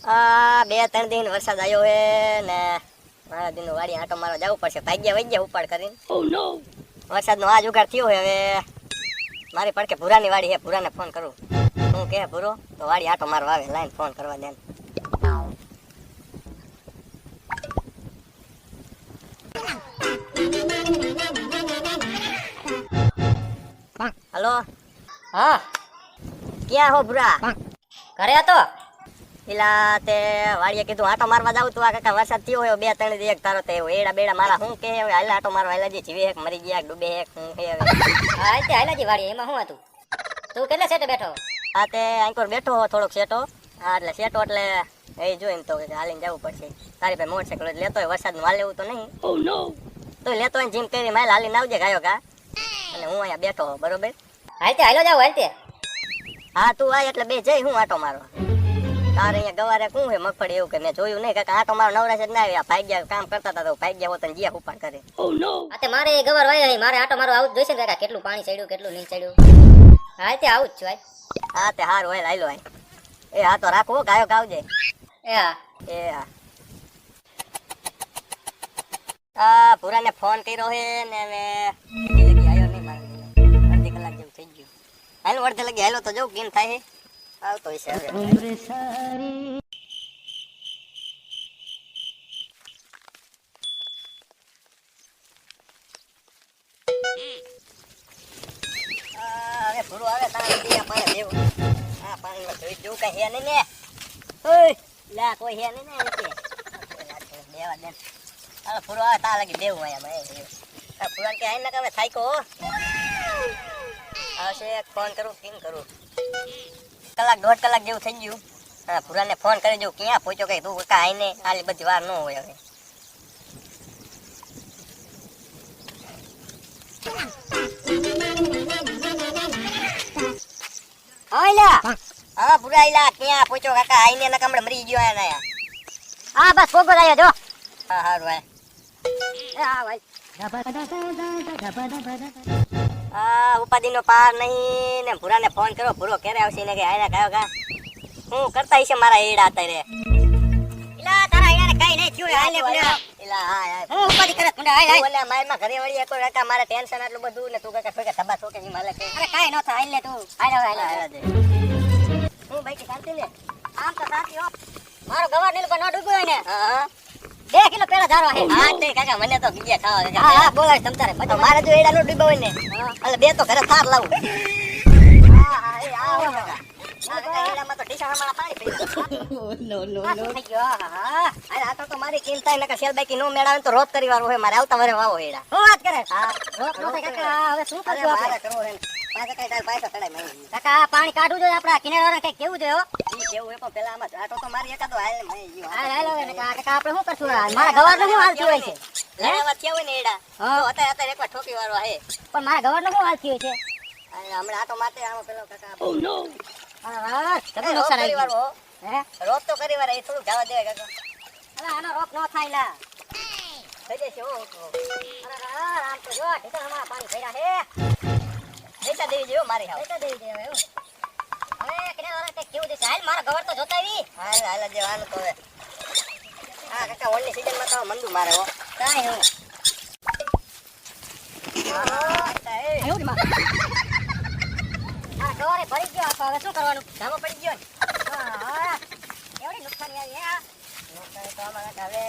આ 2-3 દિન વરસાદ આવ્યો હે ને મારા દિન વાડી આટો મારવા જવું પડશે. ભાગ્યા વૈગ્યા ઉપાડ કરીને. ઓ નો. વરસાદનો આ જુગાડ થયો હે. હવે મારી પડકે ભૂરાની વાડી હે. ભૂરાને ફોન કરું. હું કહે ભૂરો તો વાડી આટો મારવા આવે. લાઈન ફોન કરવા દે. હલો. હા, ક્યાં હો ભૂરા? ઘરે હતો. પેલા તે વાડીએ કીધું આટો મારવા જાવ તું. આ કાકા વરસાદ થયો હોય 2-3 દી એક તારો તે એડા બેડા મારા હું કે હવે હાલ આટો મારવા હાલા જે જીવે એક મરી ગયા ડૂબે એક હું કે હવે હા, તે હાલાજી વાડી એમાં શું હતું? તું કેટલે સેટે બેઠો? આ તે આંકોર બેઠો હો થોડોક સેટો. હા એટલે સેટો એટલે એ જોઈને તો કે હાલીને જવું પડશે. તારી ભાઈ મોટરસાઇકલ લેતો હોય વરસાદનું હાલ લેવું તો નહીં. ઓ નો. તો લેતો હોય જીમ કરી માલ હાલીને આવજે ગાયો કા. અને હું અહીંયા બેઠો હો બરોબર. હાલ તે હાલો જાવ હાલ તે. હા તું આય એટલે બે જઈ હું આટો મારવા. તારે અહીંયા ગવારે શું હે મગફળી એવું કે મેં જોયું નહીં કાકા આટો મારો નવરા છે ના આવ્યા ભાગ્યા કામ કરતા હતા તો ભાગ્યા હોત ને જીયા ઉપાડ કરે. ઓ નો. આ તે મારે એ ગવાર વાય મારે આટો મારો આવું જ જોઈશે ને કાકા કેટલું પાણી ચડ્યું કેટલું નહીં ચડ્યું. હા તે આવું જ છું ભાઈ. હા તે હારું હોય લાઈલો આય. એ હા તો રાખો ગાયો ગાવજે. એ હા. એ હા. આ ભૂરાને ફોન કર્યો હે ને હવે લગી આવ્યો નહીં મારે. અડધી કલાક જેવું થઈ ગયું. હાલો અડધે લગી હાલો તો જવું કેમ થાય હે. આવતો હશે હવે. હવે ભૂરો આવે તારે દિયા પાણી દેવું. હા પાણીમાં જોઈ જેવું કઈ હે નહીં ને. ઓય લા કોઈ હે નહીં ને એટલે દેવા દે. હાલો ભૂરો આવે તાર લગી દેવું અહીંયા ભાઈ. આ ભૂરાને કે આઈને કે હવે થાયકો હો. આવશે ફોન કરું કેમ કરું. કલાક 1.5 કલાક જેવું થઈ ગયું. હા ભૂરાને ફોન કરી દઉં ક્યાં પહોંચ્યો કઈ તું કાકા આઈને આલી બધી વાર ન હોય હવે. ઓયલા. હા ભૂરા આઈલા ક્યાં પહોંચ્યો કાકા આઈને નક હમણાં મરી ગયો આયા. હા બસ પોગો આવ્યો જો. હા હારું ભાઈ. એ હા ભાઈ. આ ઉપાધિનો પાર નહીં ને ભૂરાને ફોન કરો ભૂરો ક્યારે આવશે ને કે આયા કયો કા હું કરતા હશે મારા એડા અત્યારે. ઇલા તારા યાર કઈ નહીં થયું હાલે ભૂરા. એલા હા યાર હું ઉપાધી કરે મુંડા હાલ હાલ. ઓલા મારમાં ઘરે વળી એક કાકા મારે ટેન્શન આટલું બધું ને તું કાકા થોડા ધબા ઠોકે જી માલે કે અરે કાઈ ન થાય હાલ લે તું. હાલ હાલ હાલ. હું ભાઈ કે શાંતિ લે. આમ તો સાચી હો. મારો ગવાર નીલ પર ન ડૂબ્યો હોય ને. હા 2 કિલો પેલા ધારો હે. હા તે કાકા મને તો ગીયા ખાવા કાકા. હા હા બોલાય તમ તારે. તો મારે જો એડા નો ડૂબ્યો હોય ને એટલે બે તો ઘરે થાર લાવું. હા હા એ આ હો કાકા. આ કાકા એડામાં તો ઢીસામાં પાણી પી નો નો આ શું થઈ ગયો? હા આ તો મારી કેમ થાય નકા સેલ બાઈકી નો મેળાવે તો રોજ કરી વાળો હે મારે આવતા વરે વાવો એડા. હું વાત કરે. હા રોક નો થાય કાકા. હવે શું અરે કરશું મારે આપણે? કરવો હે પાછા કઈ તાર પાછા ચડાય મઈ. કાકા આ પાણી કાઢવું જોઈએ આપડા કિનારા કઈ કેવું જોઈએ હો. ઈ કેવું હે પણ પેલા આમાં આટો તો મારી એકાદો હાલ મઈ ગયો. હાલ હાલ હવે કાકા આપણે શું કરશું? મારા ગવાર નું શું હાલ થયું હોય છે? લેવા થયા હોય ને એડા હા. તો અત્યારે એકવાર ઠોકી વાળો હે. પણ મારા ગવાર નું શું હાલ થયું છે? અને હમણાં આટો માથે આવો પેલો કાકા. ઓ નો. હા કેટલું નુકસાન આવી ગયું. હે રોજ તો કરી વાળા એ થોડું જવા દેવાય કાકા. અરે આનો રોક ન થાય લા. થઈ જશે હો. અરે આમ તો જો ઢીકણ હમણાં પાણી ભર્યા હે. પૈસા દેવી જેવો મારી હાવ. પૈસા દેવી દેવા એવું. હવે કિનારા કઈ કેવું દેશે? હાલ મારા ગવાર તો જોતા આવી. હાલ હાલ જે વાનું તો હવે. હા કાકા ઓનલી સીઝનમાં તો મંદુ મારે હો. કાઈ હું. એવું માં. આ ગવારે ભરી ગયો તો હવે શું કરવાનું? ધામો પડી ગયો ને. હા એવડી નુકસાની આવી હે. નુકસાન તો આમાં કાકા હવે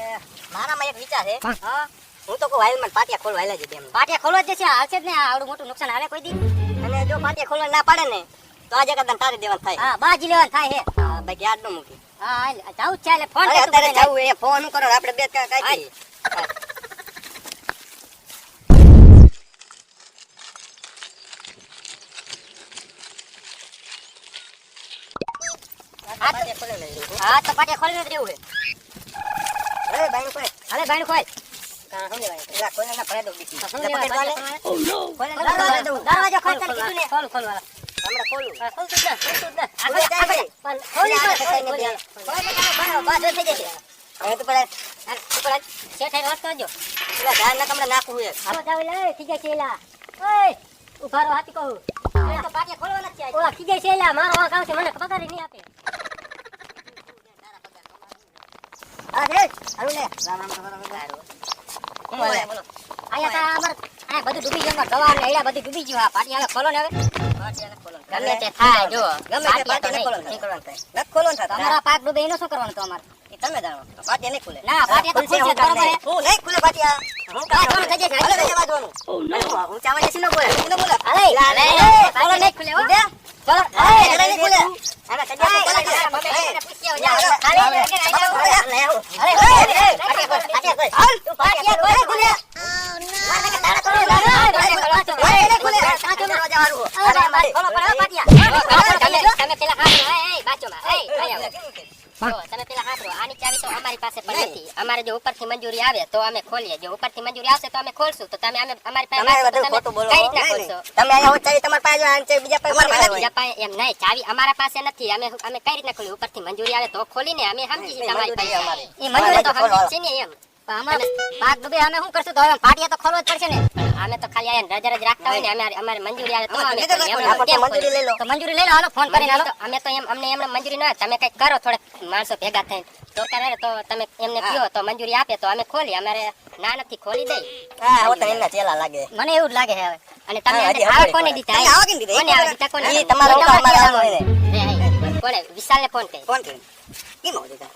મારામાં એક વિચાર છે. હા હું તો કોઈ વાયલમાં પાટિયા ખોલવા આયલા જ એમ. પાટિયા ખોલવા જ છે હાલશે જ ને આવડું મોટું નુકસાન હાલે કોઈ દી. અને જો પાટિયા ખોલવા ના પાડે ને તો આજે કદાચ તારી દેવાનું થાય. હા બાજી લેવાનું થાય હે. હા બાકી યાદ ન મૂકી. હા હાલ જાવું જ ચાલે ફોન અરે કર તું અત્યારે બધાને. જવું એ ફોન કરો આપણે બે કાઈ. હા તો પાટિયા ખોલીને જ રહેવું હે. અરે બાઈનું કોઈ હાલે બાયણું ખોલ. કા સમજે ભાઈ. એલા કોઈને ના પડે દો બીજી. સમજી એટલે પકડ લેવાનું, ચાલે. પાટિયા ઓ નો. કોઈને ના દરવાજો પડે દઉં. દરવાજો ખોલ તને કીધું ને. ખોલ ખોલ વાળા. હમણાં ખોલું. હા, ખોલ તું જ ખોલ તું જ. ખોલી જાય આગળ ભાઈ. પણ ખોલી આ તો કસાઈને ખોલી. બે. ખોલ તો તારો બાર થઈ જશે. હવે તો પડે હાલ ઉપર હાલ. શેઠાઈ વાત કરજો. પેલા ધાન ના કમળે નાખવું છે. હાલો જાવ લે ખીજાય છે એલા. ઓય ઉભા રહો હાથી કહું. એ તો પાટિયા ખોલવાના જ છે. ઓલા ખીજાય છે એલા મારો વાંક આવશે મને પગાર નહીં આપે. આ દે હારું લે રામ રામ સારું હું બોલે બોલો આયા તા અમાર આ બધું ડૂબી ગયું ગવાર ને એડા બધું ડૂબી ગયું આ પાટી હવે ખોલો ને હવે પાટિયાને ખોલો ગમે તે થાય જો ગમે તે પાટિયાને ખોલો નીકળવાનું થાય નક ખોલો ને થાય તમારા પાક ડૂબે એનો શું કરવાનું તો અમારે એ તમે જાણો પાટિયા નહીં ખુલે ના પાટિયા તો ખુલશે બરોબર હે હું નહીં ખુલે પાટિયા હું આ કોણ થઈ જશે હાલે જવા દોનું હું ચાવા જશે ન બોલે ન બોલે અરે ખોલો નહીં ખુલે હો ચલો એ નહીં ખુલે આના કજ્યા કોલા કે અમારે જો ઉપરથી મંજૂરી આવે તો અમે ખોલીએ જો ઉપરથી મંજૂરી આવશે તો અમે ખોલશું તો તમે અમે અમારી પાસે તમે બધું ખોટું બોલો કઈ રીતના ખોલશો તમે આયા હોત ચાવી તમાર પાસે આન ચાવી બીજા પાસે બીજા પાસે એમ નહીં ચાવી અમારા પાસે નથી અમે કઈ રીતના ખોલી ઉપરથી મંજૂરી આવે તો ખોલીને અમે સમજી છીએ તમારી પાસે એ મંજૂરી તો સમજી છે ને એમ અમારે પાક ડૂબે અમે શું કરશું તો હવે પાટિયા તો ખોલવો જ પડશે ને અમે તો ખાલી આયા નજર જ રાખતા હોય ને અમારે મંજૂરી આવે તો અમે મંજૂરી લઈ લો તો મંજૂરી લઈ લો હાલો ફોન કરીને હાલો અમે તો એમ અમને એમને મંજૂરી ન હોય તમે કઈ કરો થોડા માણસો ભેગા થઈને તો કરે તો તમે એમને કહો તો મંજૂરી આપે તો અમે ખોલી અમારે ના નથી ખોલી દઈ હા હો તો એના ચેલા લાગે મને એવું જ લાગે છે હવે અને તમે હા, હજી આવા ખબર કોને પડે. દીધા તમે આવા કેમ દીધા? કોને આવા દીધા કોને ઈ તમારો હુકમ અમારે આવો હોય ને. કોને વિશાલને ફોન કરી ફોન કરી કેમ આવો દીધા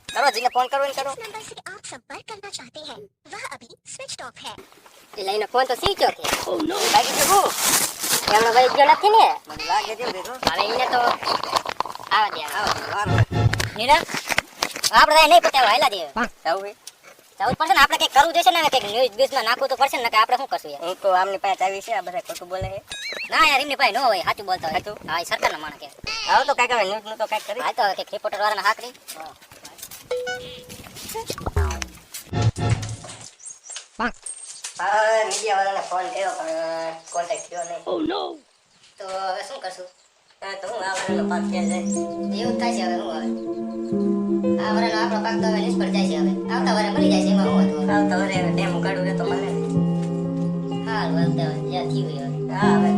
કરો જીને ફોન કરવો ને કરો नंबर से आप संपर्क करना चाहते हैं वह अभी स्विच ऑफ है। એ લઈને ફોન તો સીચો કે બાકી તો હું એમનો ભાઈ ગયો નથી ને મને લાગે છે બેઠો હવે એને તો આવા દે વાર નીરવ આપણે નહીં પતાવ હાલા દે જાવું હે જવું પડશે ને આપણે કઈ કરવું જોઈશે ને કઈક ન્યૂઝ બીઝમાં નાખવું તો પડશે ને કે આપણે શું કરશું યાર હું તો આમની પાસે ચાવી છે આ બધા ખોટું બોલે છે ના યાર એમની પાસે ન હોય સાચું બોલતા હોય સાચું? હા એ સરકારના માણસ કે આવો તો કાંઈક હવે ન્યૂઝ નું તો કાંઈક કરી હા તો કે રિપોર્ટર વાળાને હાકરી હા મીડિયા વાળાને ફોન કર્યો પણ કોન્ટેક્ટ થયો નહીં તો હવે શું કરશું હા તો હું આ વાળાનો પાક ક્યાં જાય એવું થાય છે હવે શું હવે આ વરાનો આપણો પાક તો હવે નિષ્ફળ જાય છે હવે આવતા વરે મળી જાય છે એમાં હું હતું આવતા વરે ડેમ ઉગાડું રે તો મને હાલ હવે જ્યાં થયું હોય હવે હા હવે